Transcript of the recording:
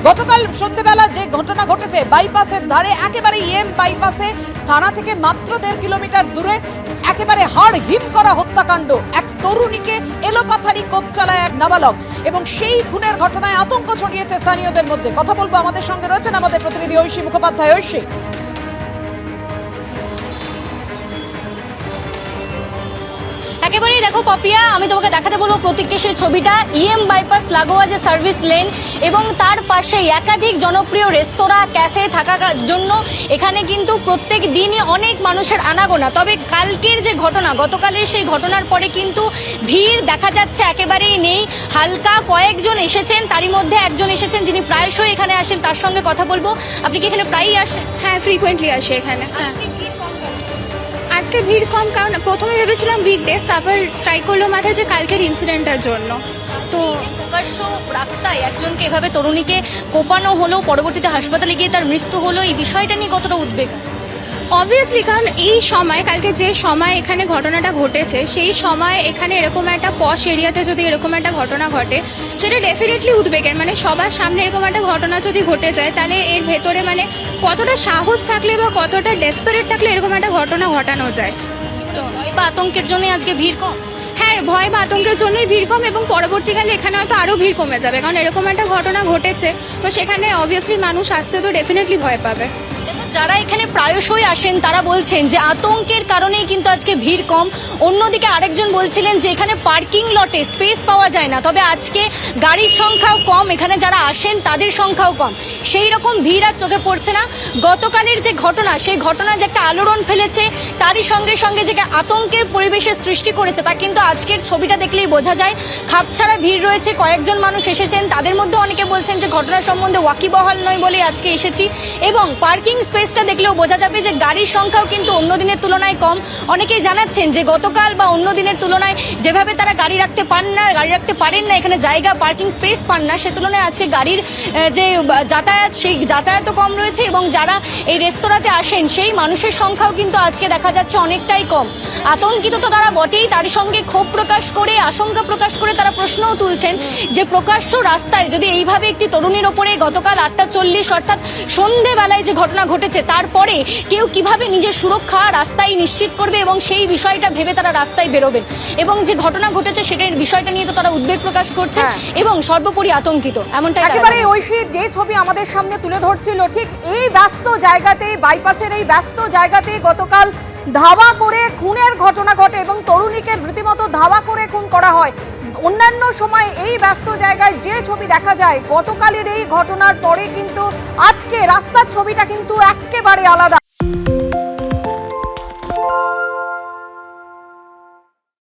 গতকাল সন্ধ্যেবেলা যে ঘটনা ঘটেছে বাইপাসের ধারে, একেবারে বাইপাসে থানা থেকে মাত্র 1.5 কিলোমিটার দূরে একেবারে হাড় হিম করা হত্যাকাণ্ড। এক তরুণীকে এলোপাথারি কোপ চালায় এক নাবালক, এবং সেই খুনের ঘটনায় আতঙ্ক ছড়িয়েছে স্থানীয়দের মধ্যে। কথা বলবো, আমাদের সঙ্গে রয়েছেন আমাদের প্রতিনিধি ঐশী মুখোপাধ্যায়। ঐশী, একেবারেই দেখো পপিয়া, আমি তোমাকে দেখাতে বলবো প্রতীককে সেই ছবিটা। বাইপাস লাগোয়া যে সার্ভিস লেন এবং তার পাশে একাধিক জনপ্রিয় রেস্তোরাঁ ক্যাফে থাকার জন্য এখানে কিন্তু প্রত্যেক দিনই অনেক মানুষের আনাগোনা। তবে কালকের যে ঘটনা, গতকালের সেই ঘটনার পরে কিন্তু ভিড় দেখা যাচ্ছে একেবারেই নেই। হালকা কয়েকজন এসেছেন, তারই মধ্যে একজন এসেছেন যিনি প্রায়শই এখানে আসেন, তার সঙ্গে কথা বলবো। আপনি কি এখানে প্রায়ই আসেন? হ্যাঁ, ফ্রিকোয়েন্টলি আসে এখানে। আজকে ভিড় কম আজকে ভিড় কম, কারণ প্রথমে ভেবেছিলাম উইকডেজ, তারপর স্ট্রাইক করলো মাথায় যে কালকের ইনসিডেন্টের জন্য। তো প্রকাশ্য রাস্তায় একজনকে এভাবে তরুণীকে কোপানো হলো, পরবর্তীতে হাসপাতালে গিয়ে তার মৃত্যু হলো, এই বিষয়টা নিয়ে কতটা উদ্বেগ? অবভিয়াসলি, কারণ এই সময়, কালকে যে সময় এখানে ঘটনাটা ঘটেছে, সেই সময় এখানে এরকম একটা পশ এরিয়াতে যদি এরকম একটা ঘটনা ঘটে, সেটা ডেফিনেটলি উদ্বেগের। মানে সবার সামনে এরকম একটা ঘটনা যদি ঘটে যায়, তাহলে এর ভেতরে মানে কতটা সাহস থাকলে বা কতটা ডেসপারেট থাকলে এরকম একটা ঘটনা ঘটানো যায়। তো ভয় বা আতঙ্কের জন্য আজকে ভিড় কম? হ্যাঁ, ভয় বা আতঙ্কের জন্যই ভিড় কম, এবং পরবর্তীকালে এখানে হয়তো আরও ভিড় কমে যাবে, কারণ এরকম একটা ঘটনা ঘটেছে। তো সেখানে অবভিয়াসলি মানুষ আসতে তো ডেফিনেটলি ভয় পাবে। যারা এখানে প্রায়শই আসেন তারা বলছেন যে আতঙ্কের কারণেই কিন্তু আজকে ভিড় কম। অন্যদিকে আরেকজন বলছিলেন যে এখানে পার্কিং লটে স্পেস পাওয়া যায় না, তবে আজকে গাড়ির সংখ্যাও কম, এখানে যারা আসেন তাদের সংখ্যাও কম, সেই রকম ভিড় আর চোখে পড়ছে না। গতকালের যে ঘটনা, সেই ঘটনা যে একটা আলোড়ন ফেলেছে, তারই সঙ্গে সঙ্গে যে আতঙ্কের পরিবেশের সৃষ্টি করেছে, তা কিন্তু আজকের ছবিটা দেখলেই বোঝা যায়। খাপছাড়া ভিড় রয়েছে, কয়েকজন মানুষ এসেছেন, তাদের মধ্যে অনেকে বলছেন যে ঘটনার সম্বন্ধে ওয়াকিবহাল নয় বলে আজকে এসেছি, এবং পার্কিং স্পেসটা দেখলেও বোঝা যাবে যে গাড়ির সংখ্যাও কিন্তু অন্য দিনের তুলনায় কম। অনেকেই জানাচ্ছেন যে গতকাল বা অন্য দিনের তুলনায় যেভাবে তারা গাড়ি রাখতে পারেন না, এখানে জায়গা পার্কিং স্পেস পান না, সে তুলনায় আজকে গাড়ির যে যাতায়াত, সেই যাতায়াতও কম রয়েছে, এবং যারা এই রেস্তোরাঁতে আসেন সেই মানুষের সংখ্যাও কিন্তু আজকে দেখা যাচ্ছে অনেকটাই কম। আতঙ্কিত তো তারা বটেই, তার সঙ্গে ক্ষোভ প্রকাশ করে, আশঙ্কা প্রকাশ করে তারা প্রশ্নও তুলছেন যে প্রকাশ্য রাস্তায় যদি এইভাবে একটি তরুণীর ওপরে গতকাল 8:40 অর্থাৎ সন্ধেবেলায় যে ঘটনা ঘটেছে, তারপরে কেউ কিভাবে নিজের সুরক্ষা রাস্তায় নিশ্চিত করবে, এবং সেই বিষয়টা ভেবে তারা রাস্তায় বেরোবেন। এবং যে ঘটনা ঘটেছে সেটার বিষয়টা নিয়ে তো তারা উদ্বেগ প্রকাশ করছে এবং সর্বোপরি আতঙ্কিত। এমনটা একেবারে ঐশী যে ছবি আমাদের সামনে তুলে ধরছিল, ঠিক এই ব্যস্ত জায়গাতে, বাইপাসের এই ব্যস্ত জায়গাতে গতকাল ধাওয়া করে খুনের ঘটনা ঘটে, এবং তরুণীকে রীতিমতো ধাওয়া করে খুন করা হয়। অন্যান্য সময় এই ব্যস্ত জায়গায় যে ছবি দেখা যায়, গতকালের এই ঘটনার পরে কিন্তু আজকে রাস্তার ছবিটা কিন্তু একেবারে আলাদা।